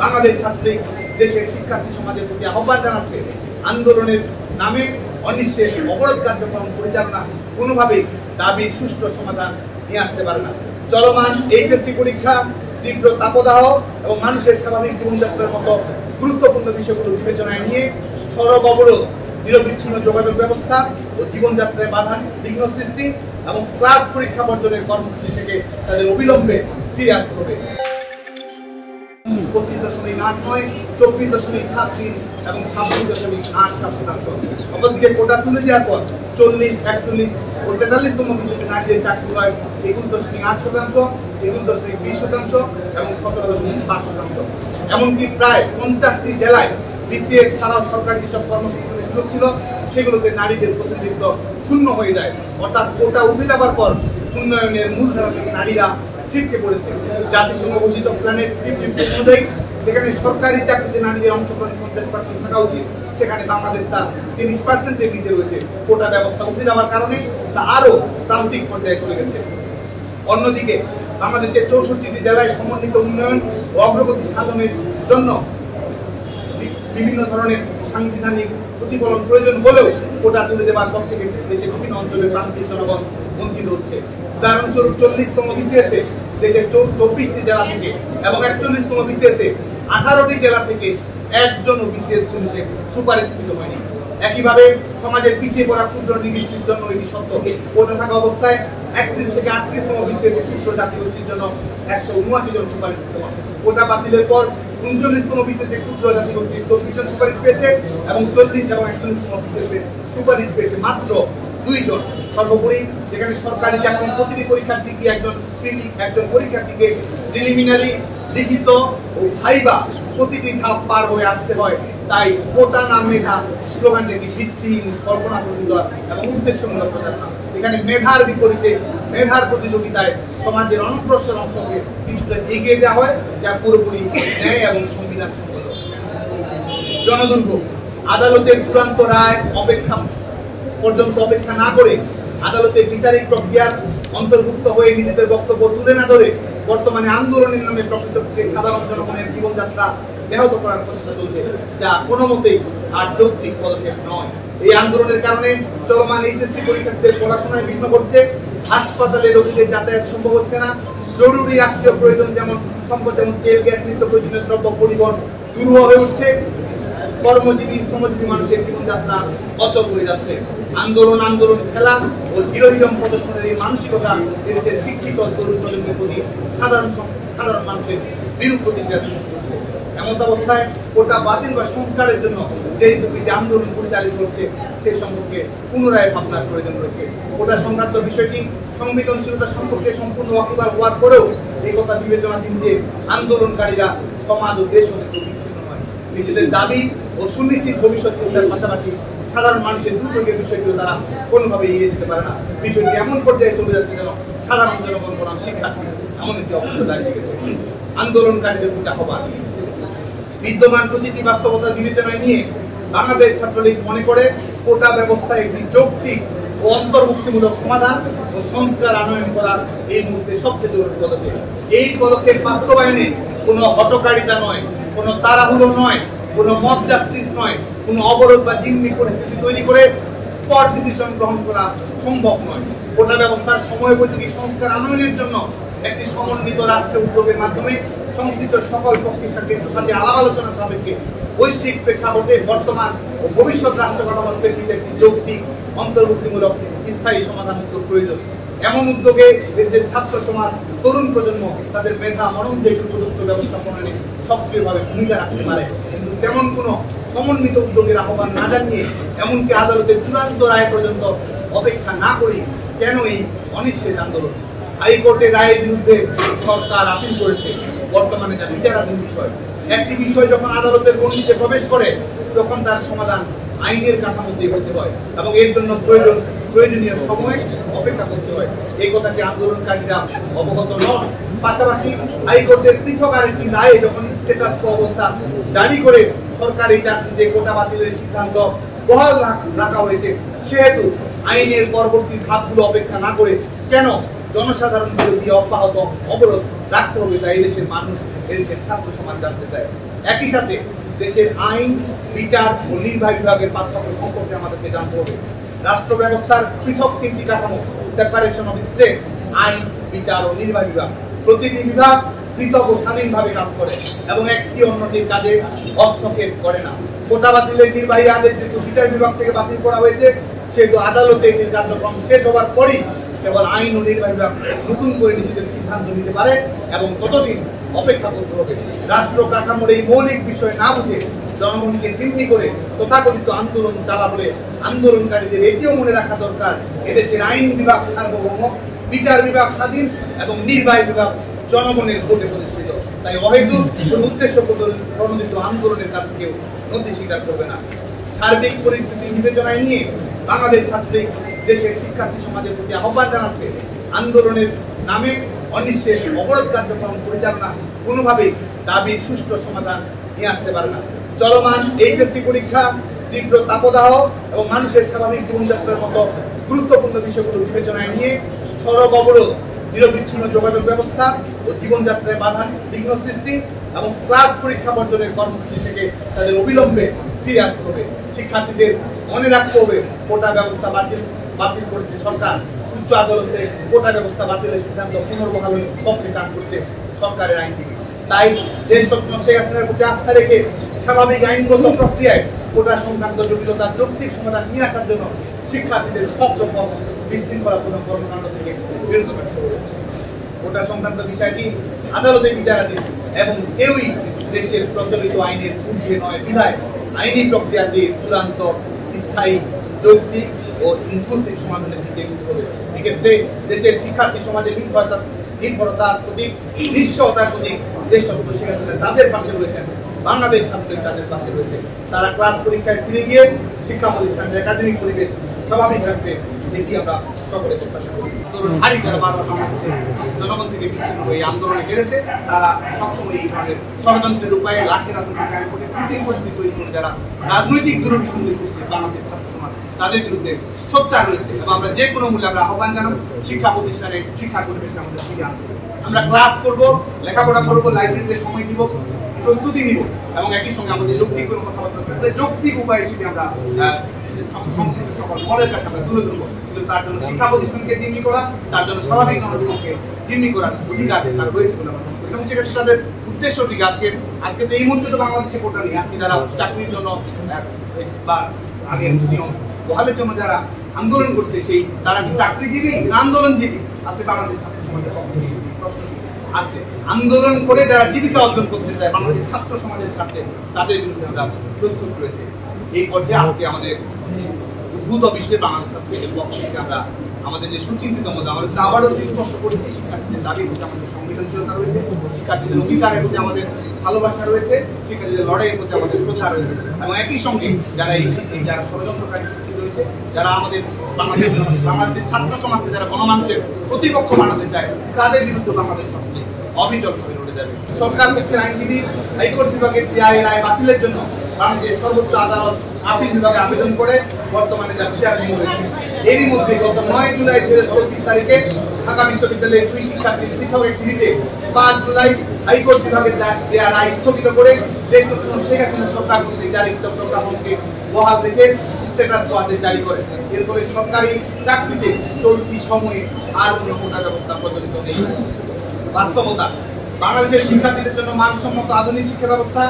বাংলাদেশ ছাত্রলীগ দেশের শিক্ষার্থী সমাজের প্রতি আহ্বান জানাচ্ছে, আন্দোলনের নামে অনিশ্চিত অবরোধ কার্যক্রম পরিচালনা কোনোভাবেই দাবির সুষ্ঠু সমাধান নিয়ে আসতে পারে না। চলমান এইচএসসি পরীক্ষা, তীব্র তাপদাহ এবং মানুষের স্বাভাবিক জীবনযাত্রার মতো গুরুত্বপূর্ণ বিষয়গুলো বিবেচনায় নিয়ে সড়ক অবরোধ, নিরবিচ্ছিন্ন যোগাযোগ ব্যবস্থা ও জীবনযাত্রায় বাধা বিঘ্ন সৃষ্টি এবং ক্লাস পরীক্ষা বর্জনের কর্মসূচি থেকে তাদের অবিলম্বে ফিরে আসতে হবে। 25.89, 24.73 এবং 26.87%। অপরদিকে কোটা তুলে দেওয়ার পর 40, 41 ও 43তম ভিত্তিতে নারীদের চাকরি হয় 21.8%, 21.20% এবং 17.5%। এমনকি প্রায় 50টি জেলায় বিসিএস ছাড়াও সরকারি যেসব কর্মসূচির সুযোগ ছিল সেগুলোতে নারীদের প্রতিনিধিত্ব শূন্য হয়ে যায়। অর্থাৎ কোটা উঠে যাবার পর উন্নয়নের মূলধারা থেকে নারীরা ছিটকে পড়েছে। জাতিসংঘ ঘোষিত প্ল্যানেট 50 অনুযায়ী যেখানে সরকারি চাকরিতে নারীদের অংশগ্রহণ 50% থাকা উচিত, সেখানে বাংলাদেশ তা 30%-এর নিচে রয়েছে। কোটা ব্যবস্থা উঠে যাওয়ার কারণে তা আরো প্রান্তিক পর্যায়ে চলে গেছে। অন্যদিকে বাংলাদেশের 64টি জেলায় সমন্বিত উন্নয়ন ও অগ্রগতি সাধনের জন্য বিভিন্ন ধরনের সাংবিধানিক প্রতিফলন প্রয়োজন হলেও কোটা তুলে দেওয়ার পর থেকে দেশের বিভিন্ন অঞ্চলের প্রান্তিক জনগণ বঞ্চিত হচ্ছে। উদাহরণস্বরূপ 40তম বিসিএসে দেশের 24টি জেলা থেকে এবং 41তম বিসিএসে 18টি জেলা থেকে একজনও বিসিএস পুলিশে সুপারিশকৃত হয়নি। একইভাবে সমাজের পিছিয়ে পড়া ক্ষুদ্র নিগোষ্ঠীর জন্য এটি সত্য। কোটা থাকা অবস্থায় 31 থেকে 38তম বিসিএসে ক্ষুদ্র জাতিগোষ্ঠীর জন্য 179 জন সুপারিশকৃত হন। কোটা বাতিলের পর 39তম বিসিএসে ক্ষুদ্র জাতিগোষ্ঠীর 24 জন সুপারিশ পেয়েছে এবং 40 এবং 41তম বিসিএসে সুপারিশ পেয়েছে মাত্র 2 জন। সর্বোপরি যেখানে সরকারি চাকরির প্রতিটি পরীক্ষার্থীকে একজন পরীক্ষার্থীকে প্রিলিমিনারি, লিখিত ও ভাইবা প্রতিটি ধাপ পার হয়ে আসতে হয়, তাই কোটা না মেধা স্লোগানটি ভিত্তিহীন, কল্পনাপ্রসূত এবং উদ্দেশ্যমূলক প্রচারণা। এখানে মেধার বিপরীতে মেধার প্রতিযোগিতায় সমাজের অনগ্রসর অংশকে কিছুটা এগিয়ে যাওয়া হয়, যা পুরোপুরি ন্যায় এবং সংবিধান সম্মত। জনদুর্ভোগ, আদালতের চূড়ান্ত রায় পর্যন্ত অপেক্ষা না করে আদালতের বিচারিক প্রক্রিয়ার অন্তর্ভুক্ত হয়ে নিজেদের বক্তব্য তুলে না ধরে বর্তমানে আন্দোলনের নামে প্রকৃতপক্ষে সাধারণ জনগণের জীবনযাত্রা ব্যাহত করার প্রচেষ্টা চলছে, যা কোনো মতেই আর যৌক্তিক পদক্ষেপ নয়। এই আন্দোলনের কারণে চলমান এইচএসসি পরীক্ষার্থীদের পড়াশোনায় বিঘ্ন ঘটছে, হাসপাতালে রোগীদের যাতায়াত সম্ভব হচ্ছে না, জরুরি রাষ্ট্রীয় প্রয়োজন যেমন সম্পদ যেমন তেল, গ্যাস, নিত্য প্রয়োজনীয় দ্রব্য পরিবহন দুরূহ হয়ে উঠছে, কর্মজীবী শ্রমজীবী মানুষের জীবনযাত্রা অচল হয়ে যাচ্ছে। আন্দোলন খেলা ও হিরোহিজম প্রদর্শনের এই মানসিকতা দেশের শিক্ষিত তরুণ প্রজন্মের প্রতি সাধারণ মানুষের বিরূপ প্রতিক্রিয়া সৃষ্টি করছে। এমন অবস্থায় কোটা বাতিল বা সংস্কারের জন্য যে আন্দোলন পরিচালিত হচ্ছে সে সম্পর্কে পুনরায় ভাবনার প্রয়োজন রয়েছে। কোটা সংক্রান্ত বিষয়টি সংবেদনশীলতা সম্পর্কে সম্পূর্ণ ওয়াকিবহাল হওয়ার পরেও এই কথা বিবেচনাধীন যে আন্দোলনকারীরা সমাজ ও দেশ হতে বিচ্ছিন্ন নয়। নিজেদের দাবি ও সুনিশ্চিত ভবিষ্যৎ চিন্তার পাশাপাশি সাধারণ মানুষের দুর্ভোগের বিষয়টিও তারা কোনোভাবে এড়িয়ে যেতে পারে না। বিষয়টি এমন পর্যায়ে চলে যাচ্ছে যেন সাধারণ জনগণ বনাম শিক্ষার্থী এমন একটি অবস্থা দাঁড়িয়ে গেছে। আন্দোলনকারীদের প্রতি আহ্বান, বিদ্যমান প্রতিটি বাস্তবতা বিবেচনায় নিয়ে বাংলাদেশ ছাত্রলীগ মনে করে কোটা ব্যবস্থায় একটি যৌক্তিক ও অন্তর্ভুক্তিমূলক সমাধান ও সংস্কার আনয়ন করা এই মুহূর্তে সবচেয়ে জরুরি পদক্ষেপ। এই পদক্ষেপ বাস্তবায়নে কোনো হঠকারিতা নয়, কোনো তাড়াহুড়ো নয়, কোনো মব জাস্টিস নয়, কোনো অবরোধ বা জিম্মি পরিস্থিতি তৈরি করে স্পট ডিসিশন গ্রহণ করা সম্ভব নয়। কোটা ব্যবস্থার সময়োপযোগী সংস্কার আনয়নের জন্য একটি সমন্বিত রাষ্ট্রীয় উদ্যোগের মাধ্যমে সংশ্লিষ্ট সকল পক্ষের সাথে আলাপ আলোচনা সাপেক্ষে বৈশ্বিক প্রেক্ষাপটে বর্তমান ও ভবিষ্যৎ রাষ্ট্র কাঠামোর প্রেক্ষিতে একটি যৌক্তিক, অন্তর্ভুক্তিমূলক, স্থায়ী সমাধান উদ্যোগ প্রয়োজন। এমন উদ্যোগে দেশের ছাত্র সমাজ, তরুণ প্রজন্ম তাদের মেধা মনোযোগ উপযুক্ত ব্যবস্থাপনায় সক্রিয়ভাবে ভূমিকা রাখতে পারে। কিন্তু তেমন কোনো সমন্বিত উদ্যোগের আহ্বান না জানিয়ে এমনকি আদালতের চূড়ান্ত রায় পর্যন্ত অপেক্ষা না করে কেন এই অনিশ্চিত আন্দোলন? হাইকোর্টের রায়ের বিরুদ্ধে সরকার আপিল করেছে, বর্তমানে যা বিচারাধীন বিষয়। একটি বিষয় যখন আদালতের গণ্ডিতে প্রবেশ করে তখন তার সমাধান আইনের কাঠামোতে হতে হয় এবং এর জন্য প্রয়োজনীয় সময় অপেক্ষা করতে হয়। এই কথাকে আন্দোলনকারীরা অবগত নন। পাশাপাশি হাইকোর্টের পৃথক আরেকটি রায়ে যখন স্ট্যাটাস অবস্থা জারি করে সরকারি চাকরিতে কোটা বাতিলের সিদ্ধান্ত বহাল রাখা হয়েছে, সেহেতু আইনের পরবর্তী ধাপগুলো অপেক্ষা না করে কেন জনসাধারণ বিরোধী অব্যাহত অবরোধ রাখতে হবে তা এই দেশের মানুষ এদেশের ছাত্র সমাজ জানতে চায়। একই সাথে দেশের আইন, বিচার ও নির্বাহী বিভাগের পার্থক্য সম্পর্কে আমাদেরকে জানতে হবে। রাষ্ট্র ব্যবস্থার পৃথক তিনটি কাঠামো, সেপারেশন অফ স্টেট, আইন, বিচার ও নির্বাহী বিভাগ। প্রতিটি বিভাগ পৃথক ও স্বাধীনভাবে কাজ করে এবং একটি অন্যটির কাজে হস্তক্ষেপ করে না। কোটা বাতিলের নির্বাহী আদেশ যেহেতু বিচার বিভাগ থেকে বাতিল করা হয়েছে, সেহেতু আদালতে এটির কার্যক্রম শেষ হওয়ার পরই কেবল আইন ও নির্বাহী বিভাগ নতুন করে নিজেদের সিদ্ধান্ত নিতে পারে এবং ততদিন অপেক্ষা করতে হবে। রাষ্ট্র কাঠামোর এই মৌলিক বিষয় না বুঝে জনগণকে জিম্মি করে তথাকথিত আন্দোলন চালা বলে আন্দোলনকারীদের এটিও মনে রাখা দরকার, এদেশের আইন বিভাগ সার্বভৌম, বিচার বিভাগ স্বাধীন এবং নির্বাহী বিভাগ জনগণের ভোটে প্রতিষ্ঠিত। তাই অহেতুক উদ্দেশ্য প্রণোদিত আন্দোলনের কাছে কেউ নথি স্বীকার করবে না। সার্বিক পরিস্থিতি বিবেচনায় নিয়ে বাংলাদেশ ছাত্রলীগ দেশের শিক্ষার্থী সমাজের প্রতি আহ্বান জানাচ্ছে, আন্দোলনের নামে অনিশ্চিত অবরোধ কার্যক্রম পরিচালনা কোনোভাবেই দাবির সুষ্ঠু সমাধান নিয়ে আসতে পারে না। চলমান এইচএসসি পরীক্ষা, তীব্র তাপদাহ এবং মানুষের স্বাভাবিক জীবনযাত্রার মতো গুরুত্বপূর্ণ বিষয়গুলো বিবেচনায় নিয়ে সড়ক অবরোধ, নিরবিচ্ছিন্ন যোগাযোগ ব্যবস্থা ও জীবনযাত্রায় বাধা বিঘ্ন সৃষ্টি এবং ক্লাস পরীক্ষা বর্জনের কর্মসূচি থেকে তাদের অবিলম্বে ফিরে আসতে হবে। শিক্ষার্থীদের মনে রাখতে হবে, কোটা ব্যবস্থা বাতিল করেছে সরকার, উচ্চ আদালতে কোটা ব্যবস্থা বাতিলের সিদ্ধান্ত পুনর্বহালের পক্ষে কাজ করছে সরকারের আইনজীবী। তাই দেশরত্ন শেখ হাসিনার প্রতি আস্থা রেখে স্বাভাবিক আইনগত প্রক্রিয়ায় কোটা সংক্রান্ত জটিলতার যৌক্তিক সমাধান নিয়ে আসার জন্য শিক্ষার্থীদের সব রকম বিশৃঙ্খলাপূর্ণ কর্মকাণ্ড থেকে বিরত থাকতে হবে। কোটা সংক্রান্ত বিষয়টি আদালতে বিচারাধীন এবং কেউই দেশের প্রচলিত আইনের ঊর্ধ্বে নয় বিধায় আইনি প্রক্রিয়াতে চূড়ান্ত, স্থায়ী, যৌক্তিক ও ইনক্লুসিভ সমাধানের দিকে এগোতে হবে। এক্ষেত্রে দেশের শিক্ষার্থী সমাজের নির্ভরতার প্রতি, নিশ্চয়তার প্রতি দেশরত্ন শেখ হাসিনা তাদের পাশে রয়েছেন, বাংলাদেশ ছাত্রলীগ তাদের পাশে রয়েছে। তারা ক্লাস পরীক্ষায় ফিরে গিয়ে শিক্ষা প্রতিষ্ঠানের একাডেমিক পরিবেশ স্বাভাবিক রাখবে, এটি আমরা সকলে প্রত্যাশা করি। হারি যারা বারবার জনগণ থেকে বিচ্ছিন্ন হয়ে আন্দোলনে হেরেছে, তারা সবসময় এই ধরনের ষড়যন্ত্রের উপায়ে লাশের আতঙ্কে কায়েম করে কৃত্রিম পরিস্থিতি তৈরি করে যারা রাজনৈতিক দুরভিসন্ধি গোষ্ঠী বাংলাদেশ ছাত্র সমাজ তাদের বিরুদ্ধে সোচ্চার রয়েছে এবং আমরা যে কোনো মূল্যে আমরা আহ্বান জানাবো শিক্ষা প্রতিষ্ঠানে শিক্ষা পরিবেশে আমাদের ফিরে আনতে। আমরা ক্লাস করব, লেখাপড়া করবো, লাইব্রেরিতে সময় দিব, প্রস্তুতি নিব এবং একই সঙ্গে আমাদের যৌক্তিক কোনো কথাবার্তা থাকলে যৌক্তিক উপায় হিসেবে আমরা সংশ্লিষ্ট সকল ফলের কাছে আমরা তুলে ধরবো। কিন্তু তার জন্য শিক্ষা প্রতিষ্ঠানকে জিম্মি করা, তার জন্য স্বাভাবিক জনজীবনকে জিম্মি করার অধিকার তার রয়েছে বলে আমরা মনে করি এবং সেক্ষেত্রে তাদের উদ্দেশ্যটি আজকে তো এই মুহূর্তে তো বাংলাদেশে কোটা নেই, আজকে যারা চাকরির জন্য বা আগে বহালের জন্য যারা আন্দোলন করছে সেই তারা কি চাকরিজীবী না আন্দোলনজীবী? আজকে বাংলাদেশ ছাত্র সমাজের প্রশ্ন আসছে, আন্দোলন করে যারা জীবিকা অর্জন করতে চায় বাংলাদেশ ছাত্র সমাজের স্বার্থে তাদের বিরুদ্ধে আমরা প্রস্তুত রয়েছে। এই পর্যায়ে আজকে আমাদের উদ্ভূত বিশ্বে বাংলাদেশ ছাত্রলীগের পক্ষ থেকে আমরা আমাদের যে সুচিন্তিত মধ্যে আমাদের আবারও সুস্পষ্ট করেছি, শিক্ষার্থীদের দাবির প্রতি আমাদের সংবেদনশীলতা রয়েছে, শিক্ষার্থীদের অধিকারের প্রতি আমাদের ভালোবাসা রয়েছে, শিক্ষার্থীদের লড়াইয়ের প্রতি আমাদের শ্রদ্ধা রয়েছে এবং একই সঙ্গে যারা যারা ষড়যন্ত্রকারী শক্তি রয়েছে, যারা আমাদের বাংলাদেশের ছাত্র সমাজকে যারা গণমানুষের প্রতিপক্ষ বানাতে চায় তাদের বিরুদ্ধে বাংলাদেশ ছাত্রলীগ অবিচলভাবে লড়ে যাবে। সরকার পক্ষের আইনজীবী হাইকোর্ট বিভাগের টিআই রায় বাতিলের জন্য বাংলাদেশ সর্বোচ্চ আদালত আপিল বিভাগে আবেদন করে বর্তমানে যা বিচারাধীন রয়েছে। এরই মধ্যে গত 9 জুলাই 2024 তারিখে ঢাকা বিশ্ববিদ্যালয়ের 2 শিক্ষার্থীর পৃথক একটি রিটে 5 জুলাই হাইকোর্ট বিভাগের দেয়া রায় স্থগিত করে দেশরত্ন শেখ হাসিনা সরকার কর্তৃক জারিকৃত প্রজ্ঞাপনকে বহাল রেখে স্ট্যাটাস আদেশ জারি করে। এর ফলে সরকারি চাকরিতে চলতি সময়ে আর কোনো কোটা ব্যবস্থা প্রচলিত নেই। বাস্তবতা, বাংলাদেশের শিক্ষার্থীদের জন্য মানসম্মত আধুনিক শিক্ষা ব্যবস্থা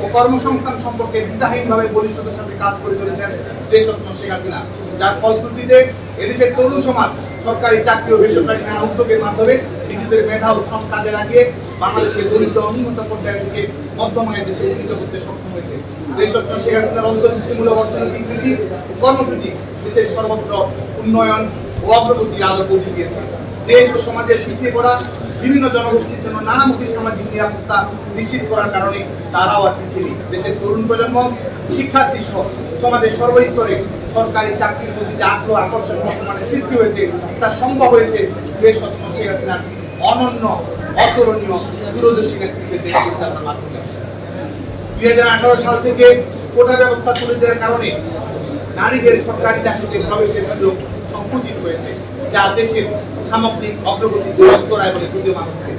ও কর্মসংস্থান সম্পর্কে দ্বিধাহীনভাবে বলিষ্ঠতার সাথে কাজ করে চলেছেন দেশরত্ন শেখ হাসিনা, যার ফলশ্রুতিতে এদেশের তরুণ সমাজ সরকারি চাকরি ও বেসরকারি নানা উদ্যোগের মাধ্যমে নিজেদের মেধা ও শ্রম কাজে লাগিয়ে বাংলাদেশের দরিদ্র অনুন্নত পর্যায় থেকে মধ্যমায়ের দেশে উন্নীত করতে সক্ষম হয়েছে। দেশরত্ন শেখ হাসিনার অন্তর্ভুক্তিমূলক অর্থনৈতিক নীতি ও কর্মসূচি দেশের সর্বত্র উন্নয়ন ও অগ্রগতির আলো পৌঁছে দিয়েছে। দেশ ও সমাজের পিছিয়ে পড়া বিভিন্ন জনগোষ্ঠীর জন্য নানামুখী সামাজিক নিরাপত্তা নিশ্চিত করার কারণে তারাও আর পিছিয়ে নেই। দেশের তরুণ প্রজন্ম, শিক্ষার্থী সহ সমাজের সর্বস্তরে সরকারি চাকরির প্রতি যে আগ্রহ আকর্ষণ বর্তমানে সৃষ্টি হয়েছে তা সম্ভব হয়েছে দেশরত্ন শেখ হাসিনার অনন্য, অতুলনীয়, দূরদর্শী নেতৃত্বের পরিচালনার মাধ্যমে। 2018 সাল থেকে কোটা ব্যবস্থা তুলে দেওয়ার কারণে নারীদের সরকারি চাকরিতে প্রবেশের সুযোগ সংকুচিত হয়েছে, যা দেশের সামগ্রিক অগ্রগতির অন্তরায় বলে প্রতীয়মান হচ্ছে।